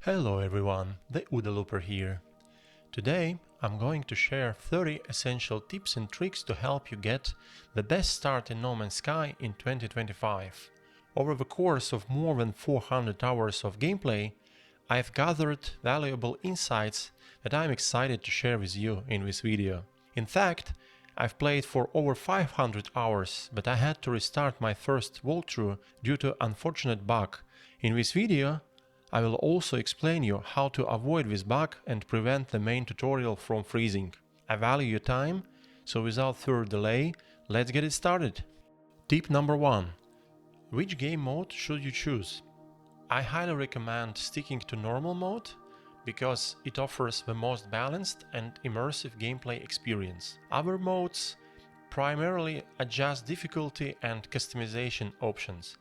Hello everyone, the Udalooper here. Today I'm going to share 30 essential tips and tricks to help you get the best start in No Man's Sky in 2025. Over the course of more than 400 hours of gameplay, I've gathered valuable insights that I'm excited to share with you in this video. In fact, I've played for over 500 hours, but I had to restart my first walkthrough due to unfortunate bug. In this video, I will also explain you how to avoid this bug and prevent the main tutorial from freezing. I value your time, so without further delay, let's get it started. Tip number 1. Which game mode should you choose? I highly recommend sticking to normal mode because it offers the most balanced and immersive gameplay experience. Other modes primarily adjust difficulty and customization options.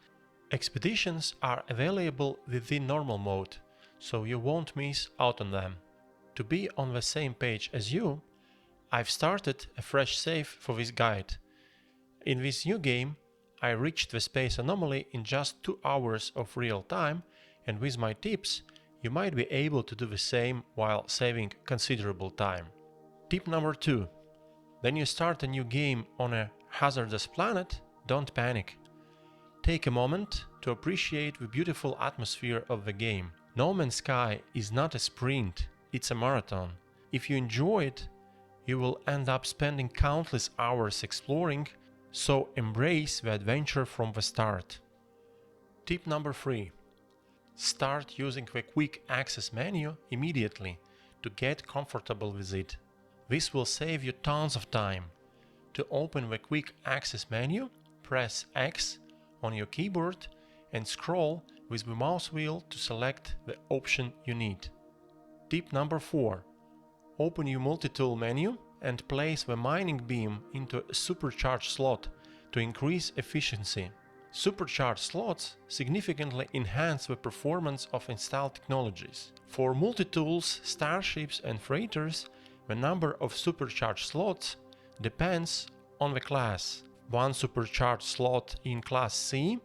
Expeditions are available within normal mode, so you won't miss out on them. To be on the same page as you, I've started a fresh save for this guide. In this new game, I reached the space anomaly in just 2 hours of real time, and with my tips, you might be able to do the same while saving considerable time. Tip number 2. When you start a new game on a hazardous planet, don't panic. Take a moment to appreciate the beautiful atmosphere of the game. No Man's Sky is not a sprint, it's a marathon. If you enjoy it, you will end up spending countless hours exploring, so embrace the adventure from the start. Tip number 3. Start using the quick access menu immediately to get comfortable with it. This will save you tons of time. To open the quick access menu, press X on your keyboard and scroll with the mouse wheel to select the option you need. Tip number 4. Open your multi-tool menu and place the mining beam into a supercharged slot to increase efficiency. Supercharged slots significantly enhance the performance of installed technologies. For multi-tools, starships and freighters, the number of supercharged slots depends on the class. 1 supercharged slot in Class C,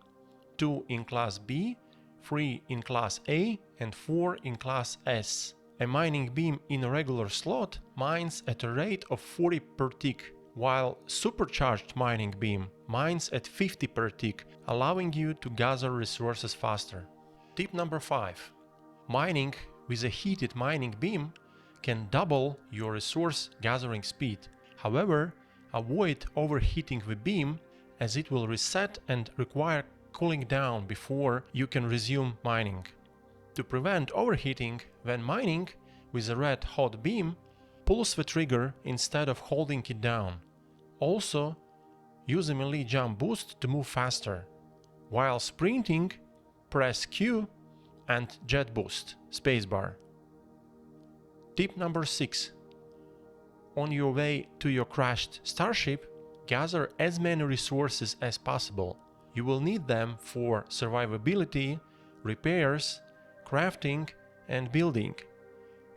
2 in Class B, 3 in Class A, and 4 in Class S. A mining beam in a regular slot mines at a rate of 40 per tick, while supercharged mining beam mines at 50 per tick, allowing you to gather resources faster. Tip number 5. Mining with a heated mining beam can double your resource gathering speed. However, avoid overheating the beam as it will reset and require cooling down before you can resume mining. To prevent overheating when mining with a red hot beam, pulse the trigger instead of holding it down. Also, use a melee jump boost to move faster. While sprinting, press Q and jet boost, spacebar. Tip number 6. On your way to your crashed starship, gather as many resources as possible. You will need them for survivability, repairs, crafting, and building.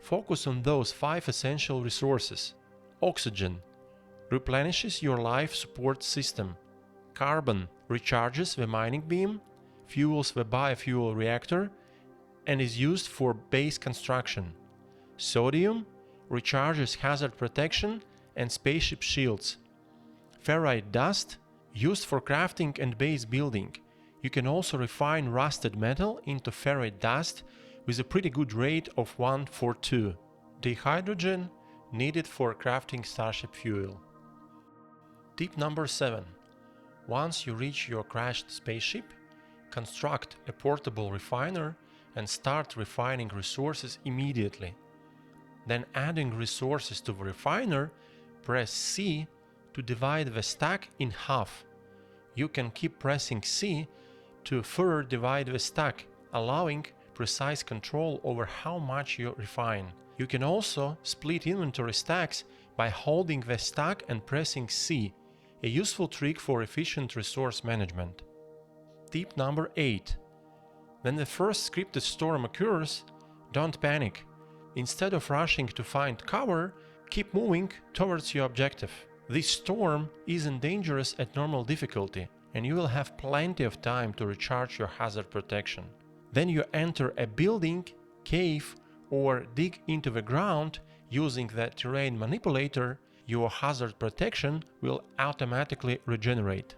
Focus on those 5 essential resources. Oxygen replenishes your life support system. Carbon recharges the mining beam, fuels the biofuel reactor, and is used for base construction. Sodium recharges hazard protection and spaceship shields. Ferrite dust used for crafting and base building. You can also refine rusted metal into ferrite dust with a pretty good rate of 1:2. Dihydrogen needed for crafting starship fuel. Tip number 7. Once you reach your crashed spaceship, construct a portable refiner and start refining resources immediately. Then adding resources to the refiner, press C to divide the stack in half. You can keep pressing C to further divide the stack, allowing precise control over how much you refine. You can also split inventory stacks by holding the stack and pressing C, a useful trick for efficient resource management. Tip number 8. When the first scripted storm occurs, don't panic. Instead of rushing to find cover, keep moving towards your objective. This storm isn't dangerous at normal difficulty, and you will have plenty of time to recharge your hazard protection. Then you enter a building cave or dig into the ground using the terrain manipulator, your hazard protection will automatically regenerate.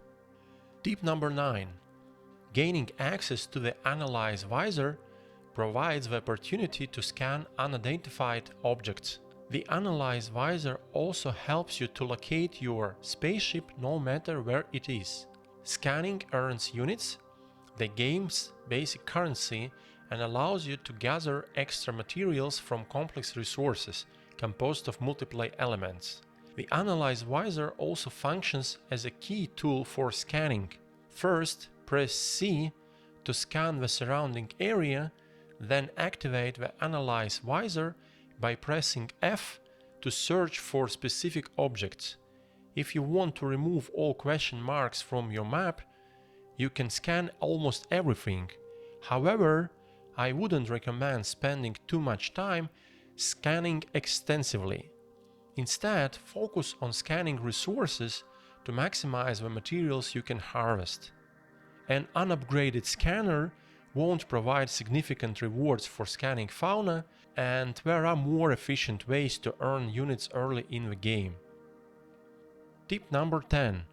Tip number 9. Gaining access to the Analyze Visor provides the opportunity to scan unidentified objects. The Analyze Visor also helps you to locate your spaceship no matter where it is. Scanning earns units, the game's basic currency, and allows you to gather extra materials from complex resources composed of multiple elements. The Analyze Visor also functions as a key tool for scanning. First, press C to scan the surrounding area, then activate the Analyze Visor by pressing F to search for specific objects. If you want to remove all question marks from your map, you can scan almost everything. However, I wouldn't recommend spending too much time scanning extensively. Instead, focus on scanning resources to maximize the materials you can harvest. An unupgraded scanner won't provide significant rewards for scanning fauna, and there are more efficient ways to earn units early in the game. Tip number 10.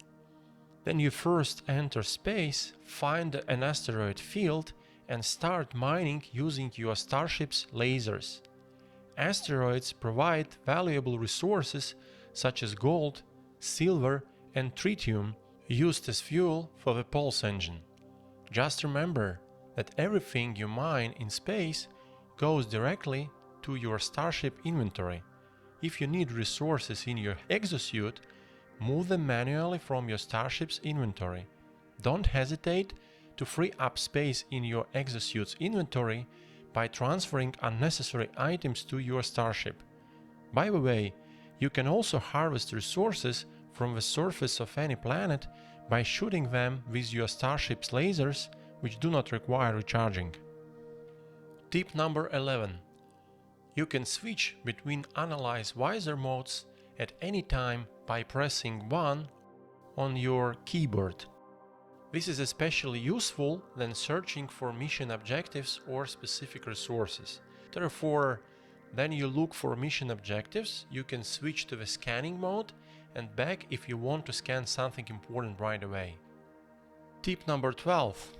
When you first enter space, find an asteroid field and start mining using your starship's lasers. Asteroids provide valuable resources such as gold, silver, and tritium used as fuel for the pulse engine. Just remember that everything you mine in space goes directly to your starship inventory. If you need resources in your exosuit, move them manually from your starship's inventory. Don't hesitate to free up space in your exosuit's inventory by transferring unnecessary items to your starship. By the way, you can also harvest resources from the surface of any planet by shooting them with your starship's lasers, which do not require recharging. Tip number 11. You can switch between Analyze Visor modes at any time by pressing 1 on your keyboard. This is especially useful when searching for mission objectives or specific resources. Therefore, when you look for mission objectives, you can switch to the scanning mode and back if you want to scan something important right away. Tip number 12.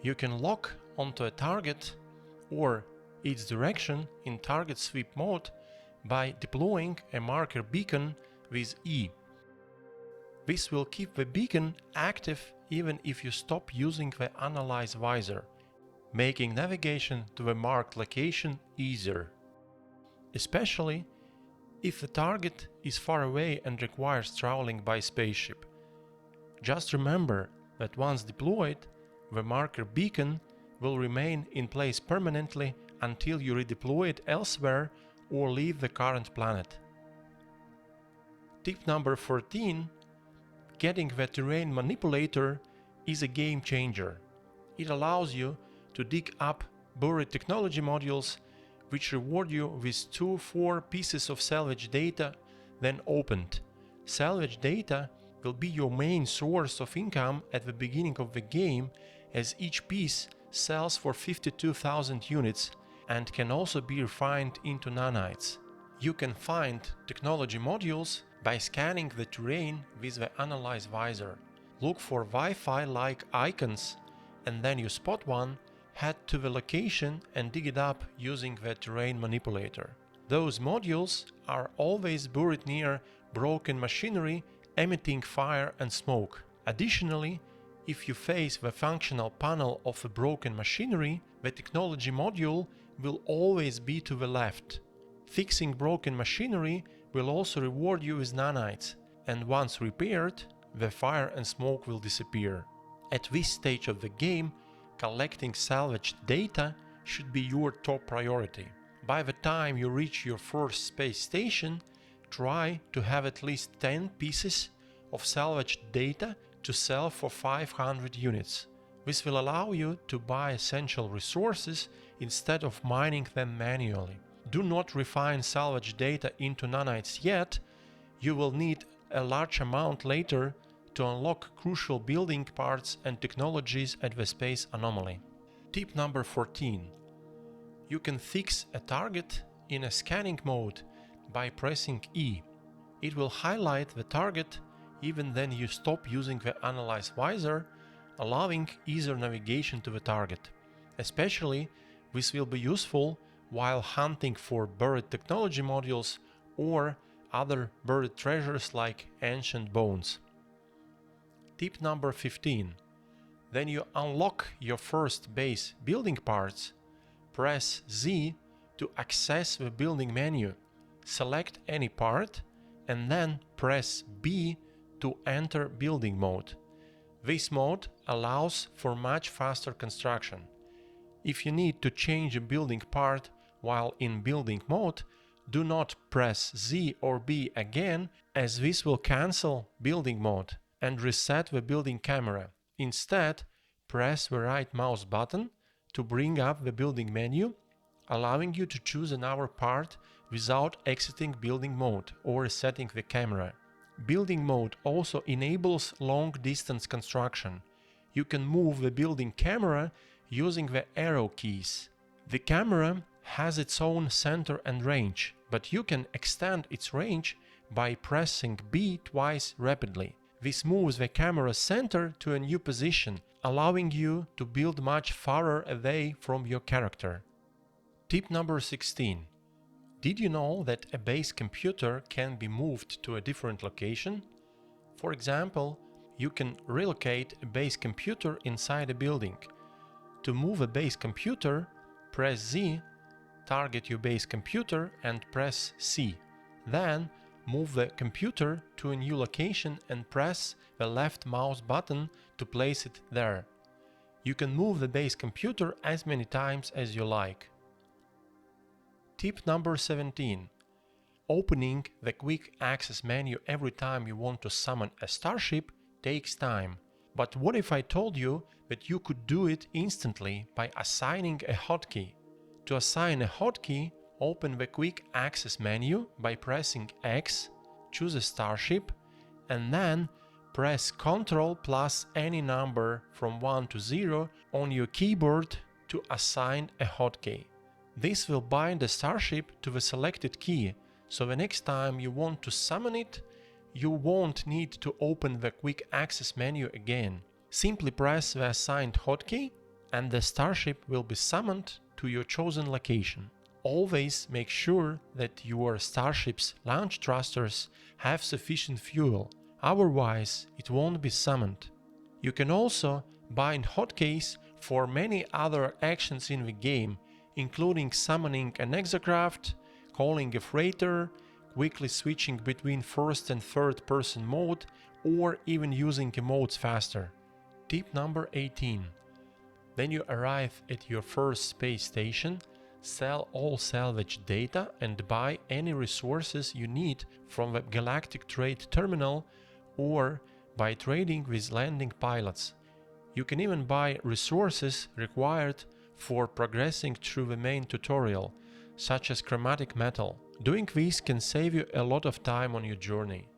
You can lock onto a target or its direction in target sweep mode by deploying a marker beacon with E. This will keep the beacon active even if you stop using the Analyze Visor, making navigation to the marked location easier. Especially if the target is far away and requires traveling by spaceship. Just remember that once deployed, the marker beacon will remain in place permanently until you redeploy it elsewhere or leave the current planet. Tip number 14. Getting the terrain manipulator is a game changer. It allows you to dig up buried technology modules which reward you with 2-4 pieces of salvage data when opened. Salvage data will be your main source of income at the beginning of the game, as each piece sells for 52,000 units and can also be refined into nanites. You can find technology modules by scanning the terrain with the Analyze Visor. Look for Wi-Fi-like icons, and then you spot one, head to the location and dig it up using the terrain manipulator. Those modules are always buried near broken machinery emitting fire and smoke. Additionally, if you face the functional panel of the broken machinery, the technology module will always be to the left. Fixing broken machinery will also reward you with nanites, and once repaired, the fire and smoke will disappear. At this stage of the game, collecting salvaged data should be your top priority. By the time you reach your first space station, try to have at least 10 pieces of salvaged data to sell for 500 units. This will allow you to buy essential resources instead of mining them manually. Do not refine salvage data into nanites yet. You will need a large amount later to unlock crucial building parts and technologies at the space anomaly. Tip number 14. You can fix a target in a scanning mode by pressing E. It will highlight the target even then you stop using the Analyze Visor, allowing easier navigation to the target. Especially, this will be useful while hunting for buried technology modules or other buried treasures like ancient bones. Tip number 15. When you unlock your first base building parts, press Z to access the building menu. Select any part and then press B to enter building mode. This mode allows for much faster construction. If you need to change a building part while in building mode, do not press Z or B again, as this will cancel building mode and reset the building camera. Instead, press the right mouse button to bring up the building menu, allowing you to choose another part without exiting building mode or resetting the camera. Building mode also enables long-distance construction. You can move the building camera using the arrow keys. The camera has its own center and range, but you can extend its range by pressing B twice rapidly. This moves the camera center to a new position, allowing you to build much farther away from your character. Tip number 16. Did you know that a base computer can be moved to a different location? For example, you can relocate a base computer inside a building. To move a base computer, press Z, target your base computer and press C. Then move the computer to a new location and press the left mouse button to place it there. You can move the base computer as many times as you like. Tip number 17. Opening the quick access menu every time you want to summon a starship takes time. But what if I told you that you could do it instantly by assigning a hotkey? To assign a hotkey, open the quick access menu by pressing X, choose a starship, and then press Ctrl plus any number from 1 to 0 on your keyboard to assign a hotkey. This will bind the starship to the selected key, so the next time you want to summon it, you won't need to open the quick access menu again. Simply press the assigned hotkey and the starship will be summoned to your chosen location. Always make sure that your starship's launch thrusters have sufficient fuel, otherwise it won't be summoned. You can also bind hotkeys for many other actions in the game, including summoning an exocraft, calling a freighter, quickly switching between first and third person mode, or even using emotes faster. Tip number 18. When you arrive at your first space station, sell all salvage data and buy any resources you need from the Galactic Trade Terminal or by trading with landing pilots. You can even buy resources required for progressing through the main tutorial, such as chromatic metal. Doing this can save you a lot of time on your journey.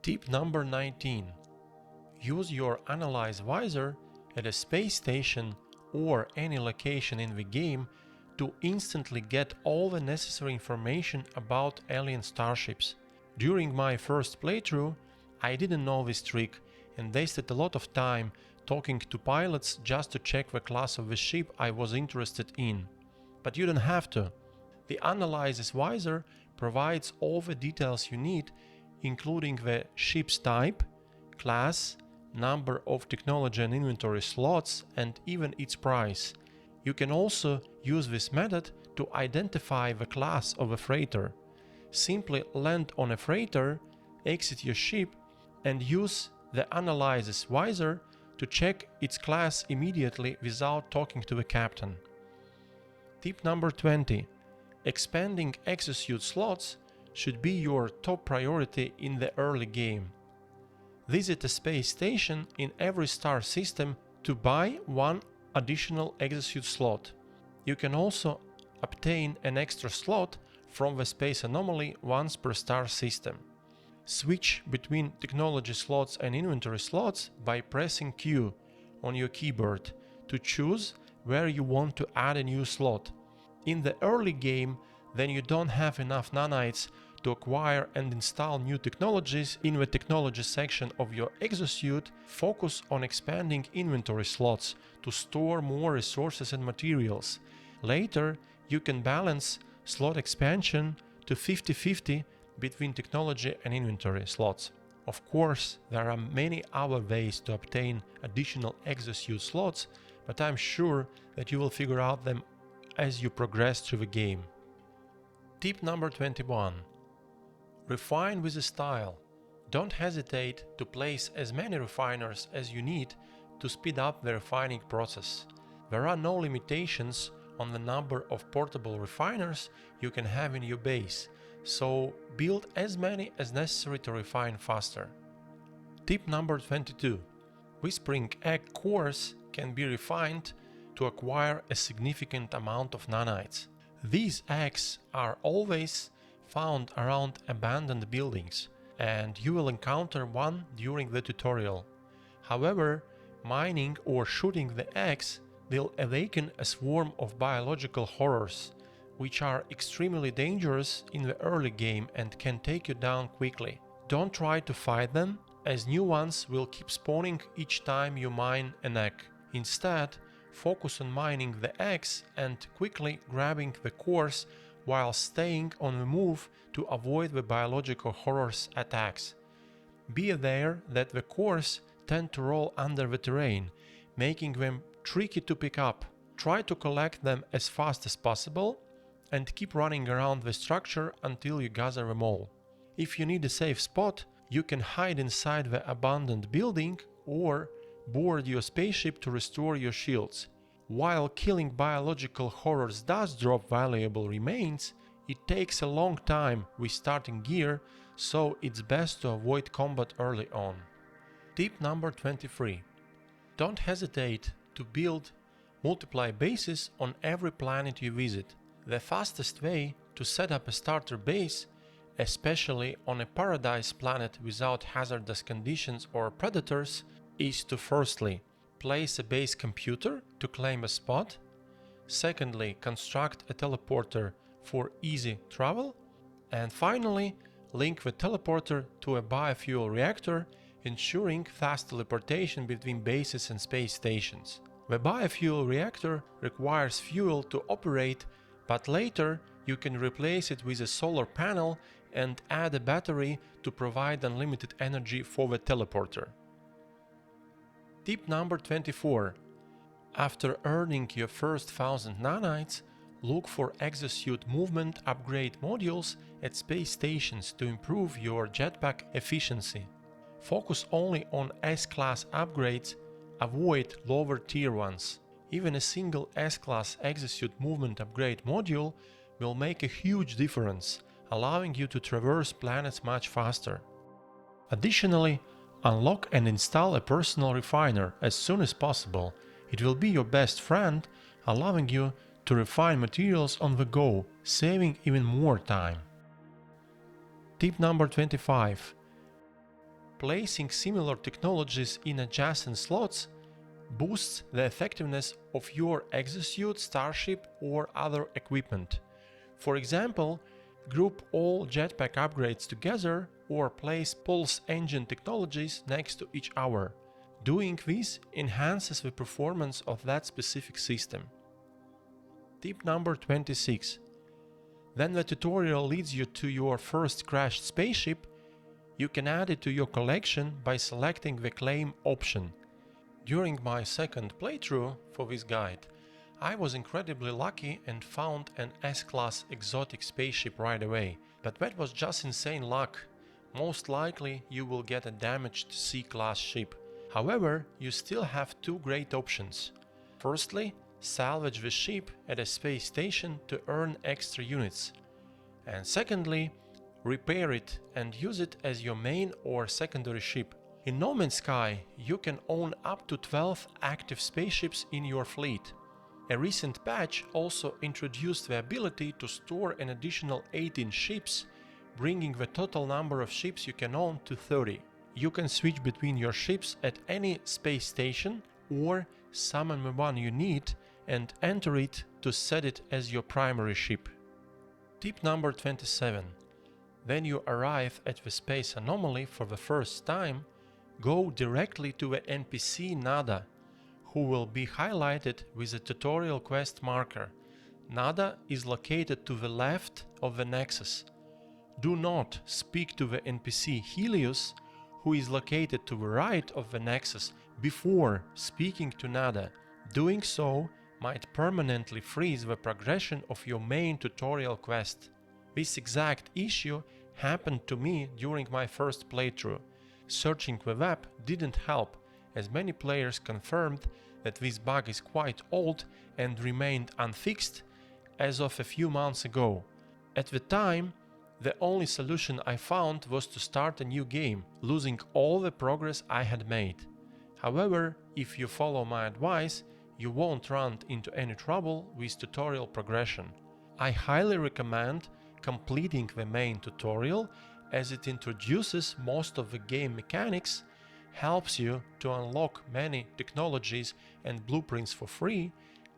Tip number 19. Use your Analyze Visor at a space station or any location in the game to instantly get all the necessary information about alien starships. During my first playthrough, I didn't know this trick and wasted a lot of time talking to pilots just to check the class of the ship I was interested in. But you don't have to. The Analyze Visor provides all the details you need, including the ship's type, class, number of technology and inventory slots, and even its price. You can also use this method to identify the class of a freighter. Simply land on a freighter, exit your ship, and use the Analyze Visor to check its class immediately without talking to the captain. Tip number 20. Expanding Exosuit slots should be your top priority in the early game. Visit a space station in every star system to buy one additional Exosuit slot. You can also obtain an extra slot from the space anomaly once per star system. Switch between technology slots and inventory slots by pressing Q on your keyboard to choose where you want to add a new slot. in the early game, then you don't have enough nanites to acquire and install new technologies in the technology section of your exosuit. Focus on expanding inventory slots to store more resources and materials. Later, you can balance slot expansion to 50-50 between technology and inventory slots. Of course, there are many other ways to obtain additional exosuit slots, but I'm sure that you will figure out them as you progress through the game. Tip number 21. Refine with a style. Don't hesitate to place as many refiners as you need to speed up the refining process. There are no limitations on the number of portable refiners you can have in your base, so build as many as necessary to refine faster. Tip number 22. Whispering Egg cores can be refined to acquire a significant amount of nanites. These eggs are always found around abandoned buildings, and you will encounter one during the tutorial. However, mining or shooting the eggs will awaken a swarm of biological horrors, which are extremely dangerous in the early game and can take you down quickly. Don't try to fight them, as new ones will keep spawning each time you mine an egg. Instead, focus on mining the eggs and quickly grabbing the cores while staying on the move to avoid the biological horrors' attacks. Be aware that the cores tend to roll under the terrain, making them tricky to pick up. Try to collect them as fast as possible and keep running around the structure until you gather them all. If you need a safe spot, you can hide inside the abandoned building or board your spaceship to restore your shields. While killing biological horrors does drop valuable remains, it takes a long time with starting gear, so it's best to avoid combat early on. Tip number 23. Don't hesitate to build multiply bases on every planet you visit. The fastest way to set up a starter base, especially on a paradise planet without hazardous conditions or predators, is to firstly place a base computer to claim a spot, secondly construct a teleporter for easy travel, and finally link the teleporter to a biofuel reactor, ensuring fast teleportation between bases and space stations. The biofuel reactor requires fuel to operate, but later you can replace it with a solar panel and add a battery to provide unlimited energy for the teleporter. Tip number 24. After earning your first 1000 nanites, look for exosuit movement upgrade modules at space stations to improve your jetpack efficiency. Focus only on S-class upgrades, avoid lower tier ones. Even a single S-class exosuit movement upgrade module will make a huge difference, allowing you to traverse planets much faster. Additionally, unlock and install a personal refiner as soon as possible. It will be your best friend, allowing you to refine materials on the go, saving even more time. Tip number 25. Placing similar technologies in adjacent slots boosts the effectiveness of your exosuit, starship, or other equipment. For example, group all jetpack upgrades together or place pulse engine technologies next to each other. Doing this enhances the performance of that specific system. Tip number 26. When the tutorial leads you to your first crashed spaceship, you can add it to your collection by selecting the claim option. During my second playthrough for this guide, I was incredibly lucky and found an S-class exotic spaceship right away, but that was just insane luck. Most likely you will get a damaged C-class ship. However, you still have two great options. Firstly, salvage the ship at a space station to earn extra units. And secondly, repair it and use it as your main or secondary ship. In No Man's Sky, you can own up to 12 active spaceships in your fleet. A recent patch also introduced the ability to store an additional 18 ships, bringing the total number of ships you can own to 30. You can switch between your ships at any space station or summon the one you need and enter it to set it as your primary ship. Tip number 27. When you arrive at the space anomaly for the first time, go directly to the NPC Nada, who will be highlighted with a tutorial quest marker. Nada is located to the left of the Nexus. Do not speak to the NPC Helios, who is located to the right of the Nexus, before speaking to Nada. Doing so might permanently freeze the progression of your main tutorial quest. This exact issue happened to me during my first playthrough. Searching the web didn't help, as many players confirmed that this bug is quite old and remained unfixed as of a few months ago. At the time, the only solution I found was to start a new game, losing all the progress I had made. However, if you follow my advice, you won't run into any trouble with tutorial progression. I highly recommend completing the main tutorial, as it introduces most of the game mechanics, helps you to unlock many technologies and blueprints for free,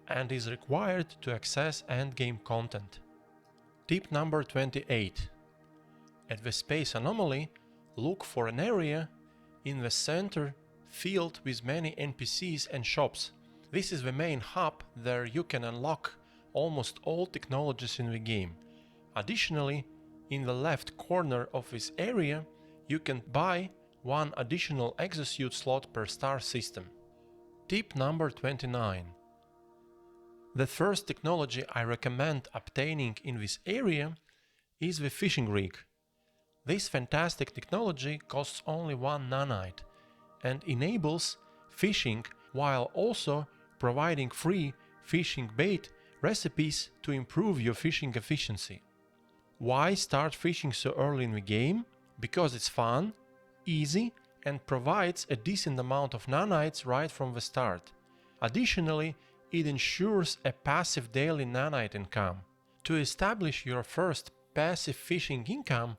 and is required to access endgame content. Tip number 28. At the space anomaly, look for an area in the center filled with many NPCs and shops. This is the main hub where you can unlock almost all technologies in the game. Additionally, in the left corner of this area, you can buy one additional Exosuit slot per star system. Tip number 29. The first technology I recommend obtaining in this area is the fishing rig. This fantastic technology costs only 1 nanite and enables fishing while also providing free fishing bait recipes to improve your fishing efficiency. Why start fishing so early in the game? Because it's fun, easy, and provides a decent amount of nanites right from the start. Additionally, it ensures a passive daily nanite income. To establish your first passive fishing income,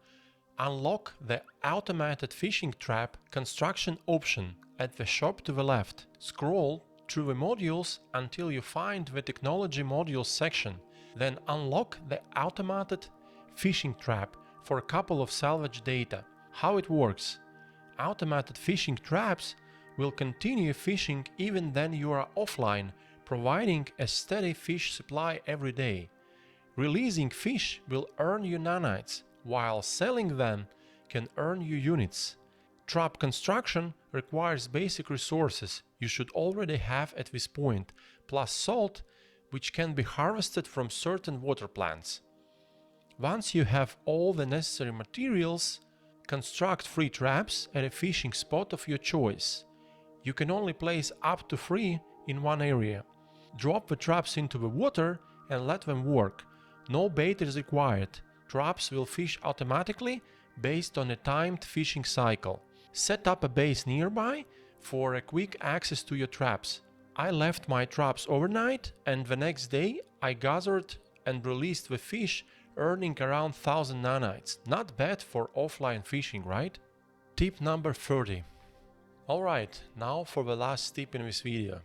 unlock the automated fishing trap construction option at the shop to the left. Scroll through the modules until you find the technology modules section, then unlock the automated fishing trap for a couple of salvage data. How it works? Automated fishing traps will continue fishing even when you are offline, providing a steady fish supply every day. Releasing fish will earn you nanites, while selling them can earn you units. Trap construction requires basic resources you should already have at this point, plus salt, which can be harvested from certain water plants. Once you have all the necessary materials, construct 3 traps at a fishing spot of your choice. You can only place up to 3 in one area. Drop the traps into the water and let them work. No bait is required. Traps will fish automatically based on a timed fishing cycle. Set up a base nearby for a quick access to your traps. I left my traps overnight, and the next day I gathered and released the fish, earning around 1000 nanites. Not bad for offline fishing, right? Tip number 30. Alright, now for the last tip in this video.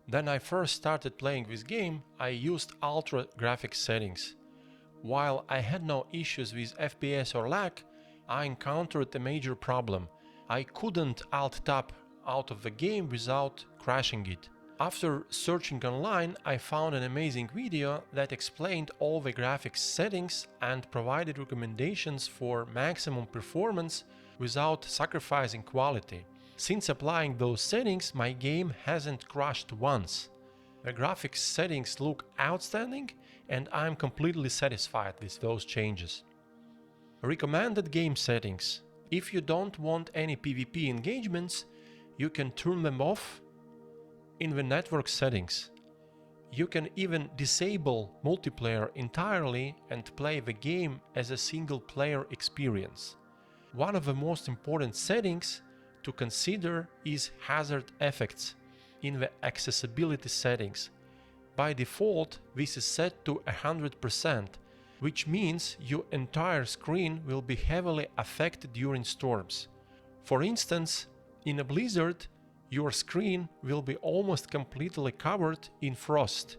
When I first started playing this game, I used ultra graphics settings. While I had no issues with FPS or lag, I encountered a major problem. I couldn't alt-tab out of the game without crashing it. After searching online, I found an amazing video that explained all the graphics settings and provided recommendations for maximum performance without sacrificing quality. Since applying those settings, my game hasn't crashed once. The graphics settings look outstanding, and I'm completely satisfied with those changes. Recommended game settings. If you don't want any PvP engagements, you can turn them off in the network settings. You can even disable multiplayer entirely and play the game as a single player experience. One of the most important settings to consider is hazard effects in the accessibility settings. By default, this is set to 100%, which means your entire screen will be heavily affected during storms. For instance, in a blizzard, your screen will be almost completely covered in frost.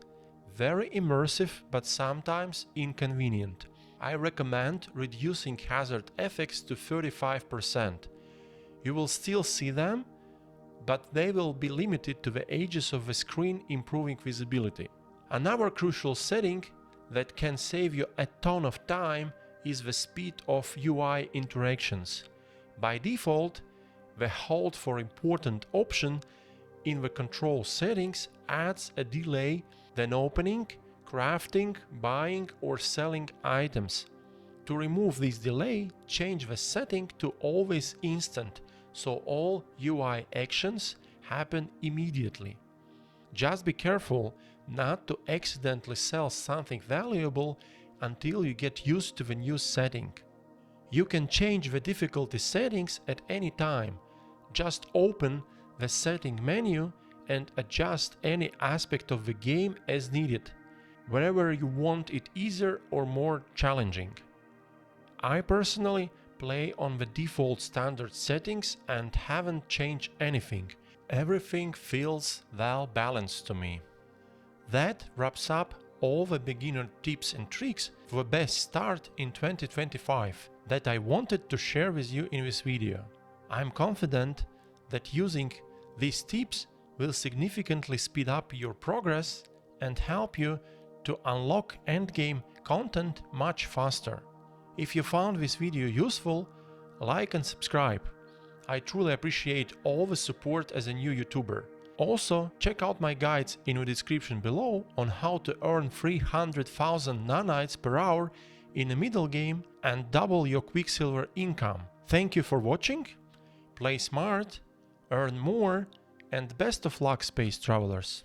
Very immersive, but sometimes inconvenient. I recommend reducing hazard effects to 35%. You will still see them, but they will be limited to the edges of the screen, improving visibility. Another crucial setting that can save you a ton of time is the speed of UI interactions. By default, the hold for important option in the control settings adds a delay than opening, crafting, buying or selling items. To remove this delay, change the setting to always instant, so all UI actions happen immediately. Just be careful not to accidentally sell something valuable until you get used to the new setting. You can change the difficulty settings at any time. Just open the setting menu and adjust any aspect of the game as needed, wherever you want it easier or more challenging. I personally play on the default standard settings and haven't changed anything. Everything feels well balanced to me. That wraps up all the beginner tips and tricks for the best start in 2025 that I wanted to share with you in this video. I'm confident that using these tips will significantly speed up your progress and help you to unlock endgame content much faster. If you found this video useful, like and subscribe. I truly appreciate all the support as a new YouTuber. Also, check out my guides in the description below on how to earn 300,000 nanites per hour in a middle game and double your Quicksilver income. Thank you for watching, play smart, earn more, and best of luck, space travelers!